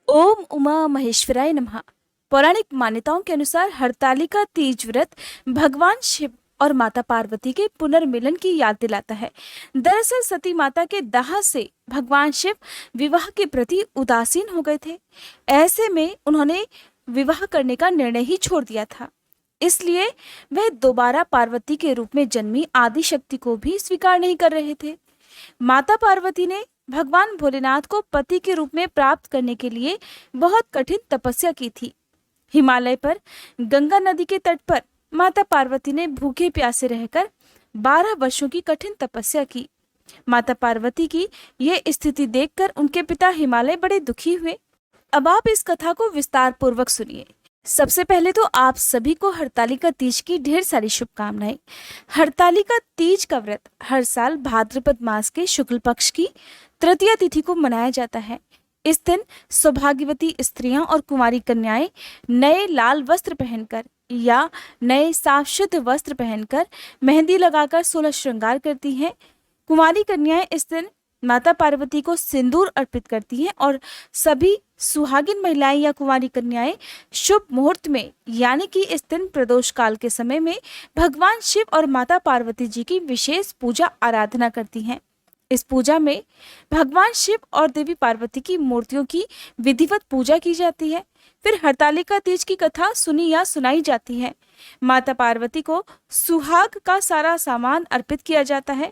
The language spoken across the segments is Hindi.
ओम उमा महेश्वराय नमः। पौराणिक मान्यताओं के अनुसार हरतालिका तीज व्रत भगवान शिव और माता पार्वती के पुनर्मिलन की याद दिलाता है। दरअसल सती माता के दाह से भगवान शिव विवाह के प्रति उदासीन हो गए थे। ऐसे में उन्होंने विवाह करने का निर्णय ही छोड़ दिया था। इसलिए वह दोबारा पार्वती के रूप में जन्मी आदि शक्ति को भी स्वीकार नहीं कर रहे थे। माता पार्वती ने भगवान भोलेनाथ को पति के रूप में प्राप्त करने के लिए बहुत कठिन तपस्या की थी। हिमालय पर गंगा नदी के तट पर माता पार्वती ने भूखे प्यासे रहकर 12 वर्षों की कठिन तपस्या की। माता पार्वती की यह स्थिति देखकर उनके पिता हिमालय बड़े दुखी हुए। अब आप इस कथा को विस्तार पूर्वक सुनिए। सबसे पहले तो आप सभी को हरतालिका तीज की ढेर सारी शुभकामनाएं। हरतालिका तीज का व्रत हर साल भाद्रपद मास के शुक्ल पक्ष की तृतीया तिथि को मनाया जाता है। इस दिन सौभाग्यवती स्त्रियां और कुंवारी कन्याएं नए लाल वस्त्र पहनकर या नए साफ शुद्ध वस्त्र पहनकर मेहंदी लगाकर 16 श्रृंगार करती हैं। कुंवारी कन्याएं इस दिन माता पार्वती को सिंदूर अर्पित करती हैं और सभी सुहागिन महिलाएं या कुंवारी कन्याएं शुभ मुहूर्त में यानी कि इस दिन प्रदोष काल के समय में भगवान शिव और माता पार्वती जी की विशेष पूजा आराधना करती हैं। इस पूजा में भगवान शिव और देवी पार्वती की मूर्तियों की विधिवत पूजा की जाती है। फिर हरतालिका तीज की कथा सुनी या सुनाई जाती है। माता पार्वती को सुहाग का सारा सामान अर्पित किया जाता है।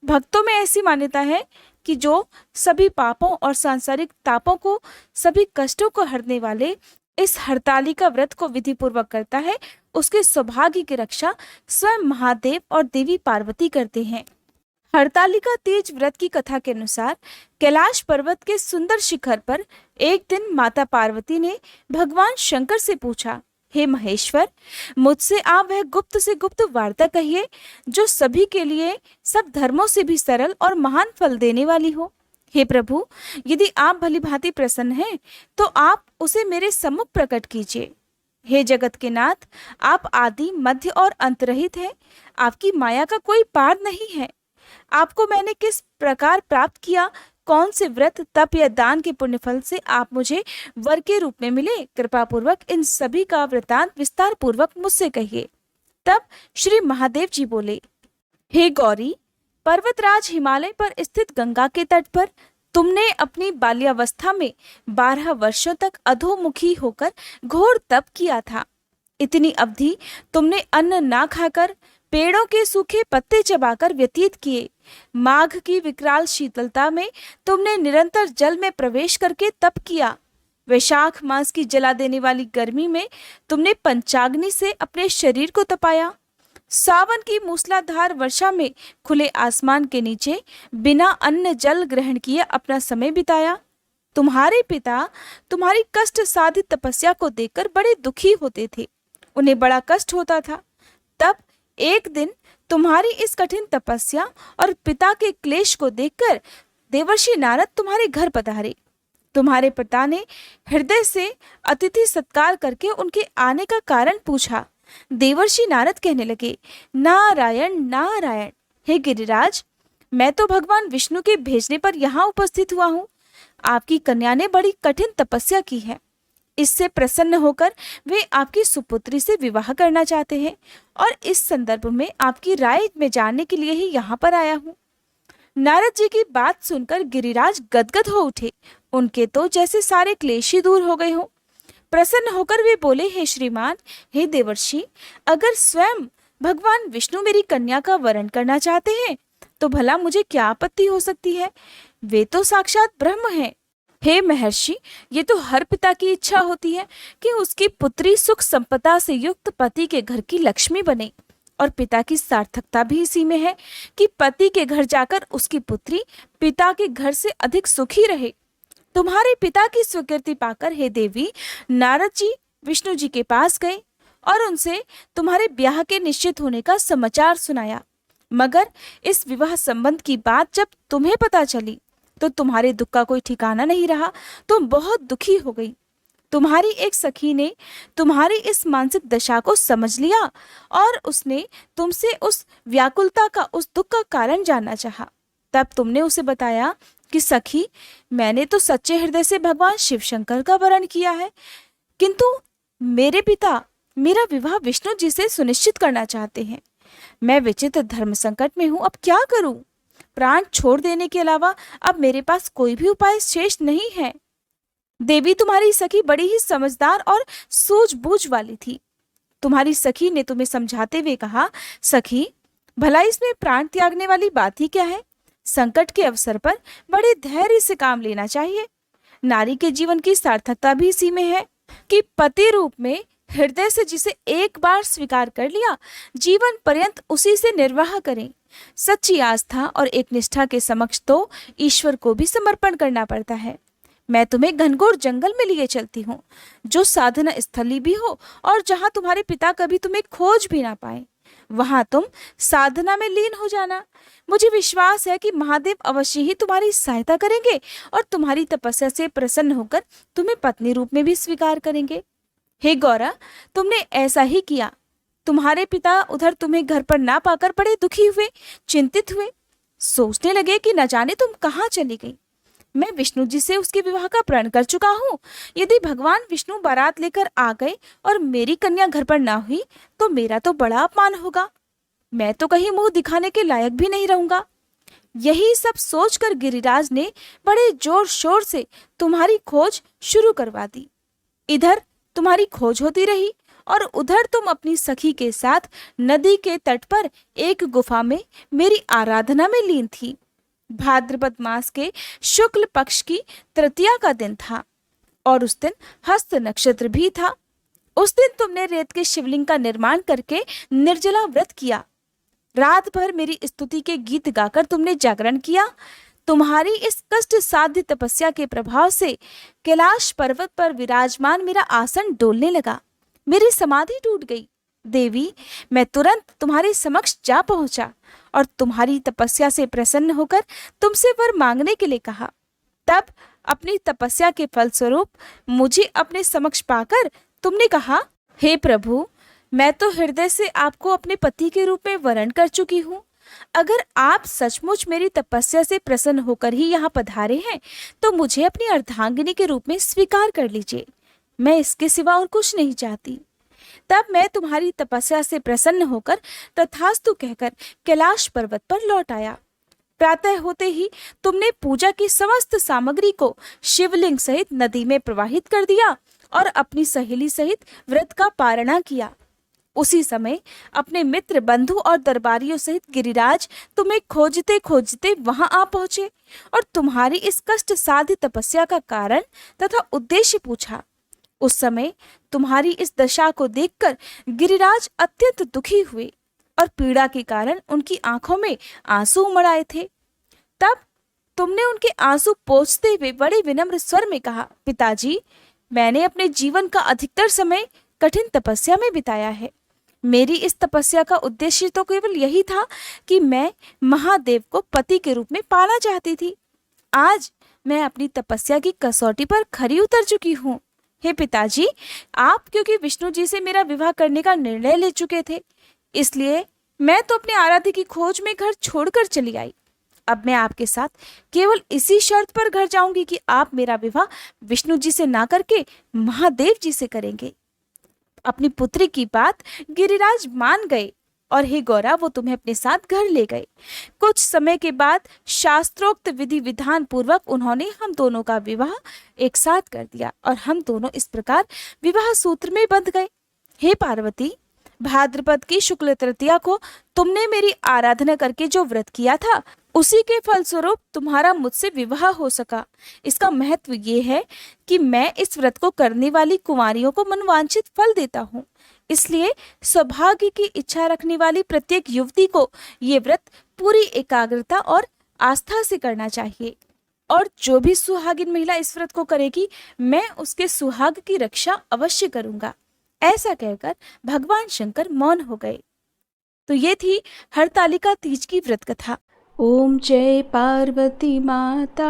भक्तों में ऐसी मान्यता है कि जो सभी पापों और सांसारिक तापों को, सभी कष्टों को हरने वाले इस हरतालिका व्रत को विधि पूर्वक करता है, उसके सौभाग्य की रक्षा स्वयं महादेव और देवी पार्वती करते हैं। हरतालिका तीज व्रत की कथा के अनुसार कैलाश पर्वत के सुंदर शिखर पर एक दिन माता पार्वती ने भगवान शंकर से पूछा, हे महेश्वर, मुझसे आप वह गुप्त से गुप्त वार्ता कहिए जो सभी के लिए, सब धर्मों से भी सरल और महान फल देने वाली हो। हे प्रभु, यदि आप भली भांति प्रसन्न हैं तो आप उसे मेरे सम्मुख प्रकट कीजिए। हे जगत के नाथ, आप आदि मध्य और अंतरहित हैं। आपकी माया का कोई पार नहीं है। आपको मैंने किस प्रकार प्राप्त किया, कौन से व्रत तप या दान के पुण्य फल से आप मुझे वर के रूप में मिले, कृपा पूर्वक इन सभी का वृतांत विस्तार पूर्वक मुझसे कहिए। तब श्री महादेव जी बोले, हे गौरी, पर्वतराज हिमालय पर स्थित गंगा के तट पर तुमने अपनी बाल्यावस्था में 12 वर्षों तक अधोमुखी होकर घोर तप किया था। इतनी अवधि तुमने अन्न ना खाकर, पेड़ों के सूखे पत्ते चबाकर व्यतीत किए। माघ की विकराल शीतलता में तुमने निरंतर जल में प्रवेश करके तप किया। वैशाख मास की जला देने वाली गर्मी में तुमने पंचाग्नि से अपने शरीर को तपाया। सावन की मूसलाधार वर्षा में खुले आसमान के नीचे बिना अन्न जल ग्रहण किए अपना समय बिताया। तुम्हारे पिता तुम्हारी कष्ट साधित तपस्या को देखकर बड़े दुखी होते थे, उन्हें बड़ा कष्ट होता था। तब एक दिन तुम्हारी इस कठिन तपस्या और पिता के क्लेश को देखकर देवर्षि नारद तुम्हारे घर पधारे। तुम्हारे पिता ने हृदय से अतिथि सत्कार करके उनके आने का कारण पूछा। देवर्षि नारद कहने लगे, नारायण नारायण, हे गिरिराज, मैं तो भगवान विष्णु के भेजने पर यहाँ उपस्थित हुआ हूँ। आपकी कन्या ने बड़ी कठिन तपस्या की है। इससे प्रसन्न होकर वे आपकी सुपुत्री से विवाह करना चाहते हैं और इस संदर्भ में आपकी राय में जानने के लिए ही यहाँ पर आया हूँ। नारद जी की बात सुनकर गिरिराज गदगद हो उठे। उनके तो जैसे सारे क्लेश ही दूर हो गए हों। प्रसन्न होकर वे बोले, हे श्रीमान, हे देवर्षि, अगर स्वयं भगवान विष्णु मेरी कन्या का वरण करना चाहते हैं तो भला मुझे क्या आपत्ति हो सकती है। वे तो साक्षात ब्रह्म हैं। हे महर्षि, ये तो हर पिता की इच्छा होती है कि उसकी पुत्री सुख संपदा से युक्त पति के घर की लक्ष्मी बने, और पिता की सार्थकता भी इसी में है कि पति के घर जाकर उसकी पुत्री पिता के घर से अधिक सुखी रहे। तुम्हारे पिता की स्वीकृति पाकर हे देवी, नारद जी विष्णु जी के पास गए और उनसे तुम्हारे ब्याह के निश्चित होने का समाचार सुनाया। मगर इस विवाह संबंध की बात जब तुम्हें पता चली तो तुम्हारे दुख का कोई ठिकाना नहीं रहा। तुम बहुत दुखी हो गई। तुम्हारी एक सखी ने तुम्हारी इस मानसिक दशा को समझ लिया और उसने तुमसे उस व्याकुलता का, उस दुख का कारण जानना चाहा। तब तुमने उसे बताया कि सखी, मैंने तो सच्चे हृदय से भगवान शिव शंकर का वरण किया है, किंतु मेरे पिता मेरा विवाह विष्णु जी से सुनिश्चित करना चाहते हैं। मैं विचित्र धर्म संकट में हूँ, अब क्या करूं? प्राण छोड़ देने के अलावा अब मेरे पास कोई भी उपाय शेष नहीं है। देवी, तुम्हारी सखी बड़ी ही समझदार और सूझबूझ वाली थी। तुम्हारी सखी ने तुम्हें समझाते हुए कहा, सखी, भला इसमें प्राण त्यागने वाली बात ही क्या है? संकट के अवसर पर बड़े धैर्य से काम लेना चाहिए। नारी के जीवन की सार्थकता भी इसी में है कि पति रूप में हृदय से जिसे एक बार स्वीकार कर लिया, जीवन पर्यंत उसी से निर्वाह करें। सच्ची आस्था और एक निष्ठा के समक्ष तो ईश्वर को भी समर्पण करना पड़ता है। मैं तुम्हें घनघोर जंगल में लिए चलती हूँ, जो साधना स्थली भी हो और जहाँ तुम्हारे पिता कभी तुम्हें खोज भी ना पाए। वहां तुम साधना में लीन हो जाना। मुझे विश्वास है कि महादेव अवश्य ही तुम्हारी सहायता करेंगे और तुम्हारी तपस्या से प्रसन्न होकर तुम्हें पत्नी रूप में भी स्वीकार करेंगे। हे गौरा, तुमने ऐसा ही किया। तुम्हारे पिता उधर तुम्हें घर पर ना पाकर बड़े दुखी हुए, चिंतित हुए, सोचने लगे कि न जाने तुम कहाँ चली गई। मैं विष्णु जी से उसके विवाह का प्रण कर चुका हूँ। यदि भगवान विष्णु बारात लेकर आ गए और मेरी कन्या घर पर ना हुई तो मेरा तो बड़ा अपमान होगा। मैं तो कहीं मुंह दिखाने के लायक भी नहीं रहूंगा। यही सब सोचकर गिरिराज ने बड़े जोर शोर से तुम्हारी खोज शुरू करवा दी। इधर तुम्हारी खोज होती रही और उधर तुम अपनी सखी के साथ नदी के तट पर एक गुफा में मेरी आराधना में लीन थी। भाद्रपद मास के शुक्ल पक्ष की तृतीया का दिन था और उस दिन हस्त नक्षत्र भी था। उस दिन तुमने रेत के शिवलिंग का निर्माण करके निर्जला व्रत किया। रात भर मेरी स्तुति के गीत गाकर तुमने जागरण किया। तुम्हारी इस कष्ट साध्य तपस्या के प्रभाव से कैलाश पर्वत पर विराजमान मेरा आसन डोलने लगा। मेरी समाधि टूट गई। देवी, मैं तुरंत तुम्हारे समक्ष जा पहुंचा और तुम्हारी तपस्या से प्रसन्न होकर तुमसे वर मांगने के लिए कहा। तब अपनी तपस्या के फलस्वरूप मुझे अपने समक्ष पाकर तुमने कहा, हे प्रभु, मैं तो हृदय से आपको अपने पति के रूप में वरण कर चुकी हूँ। अगर आप सचमुच मेरी तपस्या से प्रसन्न होकर ही यहाँ पधारे हैं तो मुझे अपनी अर्धांगिनी के रूप में स्वीकार कर लीजिए। मैं इसके सिवा और कुछ नहीं चाहती। तब मैं तुम्हारी तपस्या से प्रसन्न होकर तथास्तु कहकर कैलाश पर्वत पर लौट आया। प्रातः होते ही तुमने पूजा की समस्त सामग्री को शिवलिंग सहित नदी में प्रवाहित कर दिया और अपनी सहेली सहित व्रत का पारणा किया। उसी समय अपने मित्र, बंधु और दरबारियों सहित गिरिराज तुम्हें खोजते खोजते वहां आ पहुंचे और तुम्हारी इस कष्ट साध्य तपस्या का कारण तथा उद्देश्य पूछा। उस समय तुम्हारी इस दशा को देखकर गिरिराज अत्यंत दुखी हुए और पीड़ा के कारण उनकी आंखों में आंसू उमड़ आए थे। तब तुमने उनके आंसू पोंछते हुए बड़े विनम्र स्वर में कहा, पिताजी, मैंने अपने जीवन का अधिकतर समय कठिन तपस्या में बिताया है। मेरी इस तपस्या का उद्देश्य तो केवल यही था कि मैं महादेव को पति के रूप में पाना चाहती थी। आज मैं अपनी तपस्या की कसौटी पर खरी उतर चुकी हूँ। हे पिताजी, आप क्योंकि विष्णु जी से मेरा विवाह करने का निर्णय ले चुके थे, इसलिए मैं तो अपने आराध्य की खोज में घर छोड़कर चली आई। अब मैं आपके साथ केवल इसी शर्त पर घर जाऊंगी कि आप मेरा विवाह विष्णु जी से ना करके महादेव जी से करेंगे। अपनी पुत्री की बात गिरिराज मान गए और हे गौरा, वो तुम्हें अपने साथ घर ले गए। कुछ समय के बाद शास्त्रोक्त विधि विधान पूर्वक उन्होंने हम दोनों का विवाह एक साथ कर दिया और हम दोनों इस प्रकार विवाह सूत्र में बंध गए। हे पार्वती, भाद्रपद की शुक्ल तृतीया को तुमने मेरी आराधना करके जो व्रत किया था, उसी के फलस्वरूप तुम्हारा मुझसे विवाह हो सका। इसका महत्व ये है कि मैं इस व्रत को करने वाली कुंवारियों को मनवांछित फल देता हूँ। इसलिए सौभाग्य की इच्छा रखने वाली प्रत्येक युवती को ये व्रत पूरी एकाग्रता और आस्था से करना चाहिए और जो भी सुहागिन महिला इस व्रत को करेगी, मैं उसके सुहाग की रक्षा अवश्य करूंगा। ऐसा कहकर भगवान शंकर मौन हो गए। तो ये थी हरतालिका तीज की व्रत कथा। ओम जय पार्वती माता,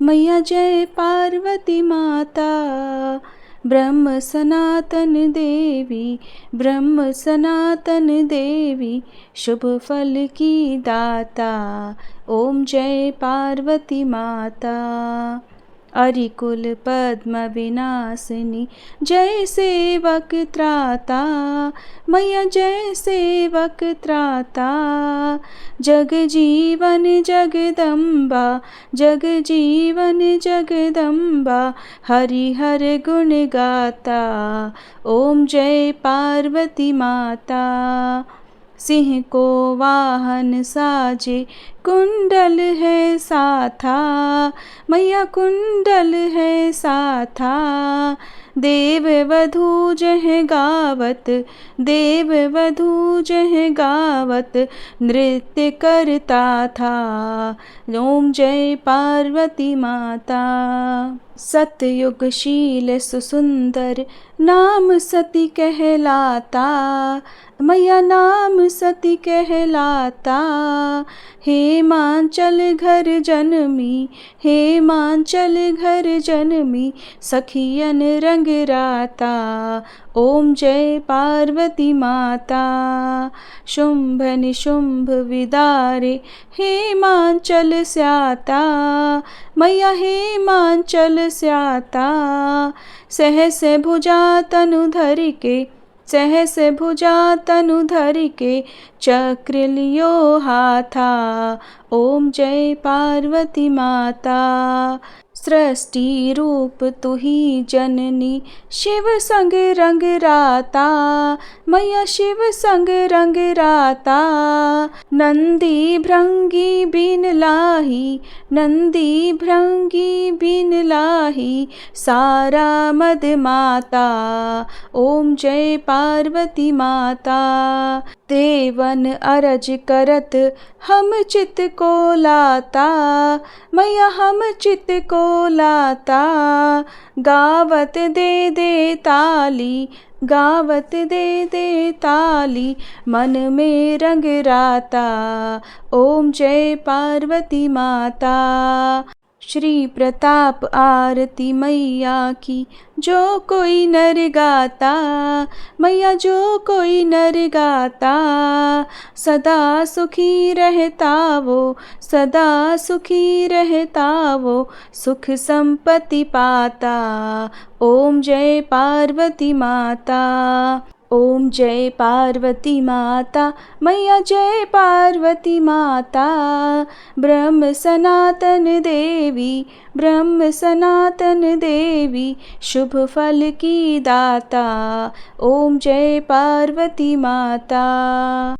मैया जय पार्वती माता, ब्रह्म सनातन देवी, ब्रह्म सनातन देवी, शुभ फल की दाता, ओम जय पार्वती माता। अरिकुल पद्म विनाशिनी, जय सेवक त्राता, मैया जय सेवक त्राता। जग जीवन जगदम्बा, जग जीवन जगदम्बा, हरि हर गुण गाता, ओम जय पार्वती माता। सिंह को वाहन साजे, कुंडल है साथा, मैया कुंडल है साथा। देव वधू जह गावत, देव वधू जह गावत, नृत्य करता था, ओम जय पार्वती माता। सतयुगशील सुसुंदर, नाम सती कहलाता, मैया नाम सती कहलाता। हेमांचल घर जन्मी, हेमांचल घर जन्मी, सखियन रंग राता, ओम जय पार्वती माता। शुंभ निशुंभ विदारे, हेमांचल स्याता, मैया हेमांचल स्याता। सहस भुजा तनु धर के, सहस भुजा तनु धर के, चक्र लियो हाथा, ओम जय पार्वती माता। सृष्टि रूप तुही जननी, शिव संग रंग राता, मैया शिव संग रंग राता। नंदी भृंगी बिन लाही, नंदी भृंगी बिन लाही, सारा मद माता, ओम जय पार्वती माता। देवन अरज करत, हम चित को लाता, मैया हम चित को लाता। गावत दे दे ताली, गावत दे दे ताली, मन में रंग राता, ओम जय पार्वती माता। श्री प्रताप आरती मैया की, जो कोई नर गाता, मैया जो कोई नर गाता। सदा सुखी रहता वो, सदा सुखी रहता वो, सुख संपत्ति पाता, ओम जय पार्वती माता। ओम जय पार्वती माता, मैया जय पार्वती माता। ब्रह्म सनातन देवी, ब्रह्म सनातन देवी, शुभ फल की दाता, ओम जय पार्वती माता।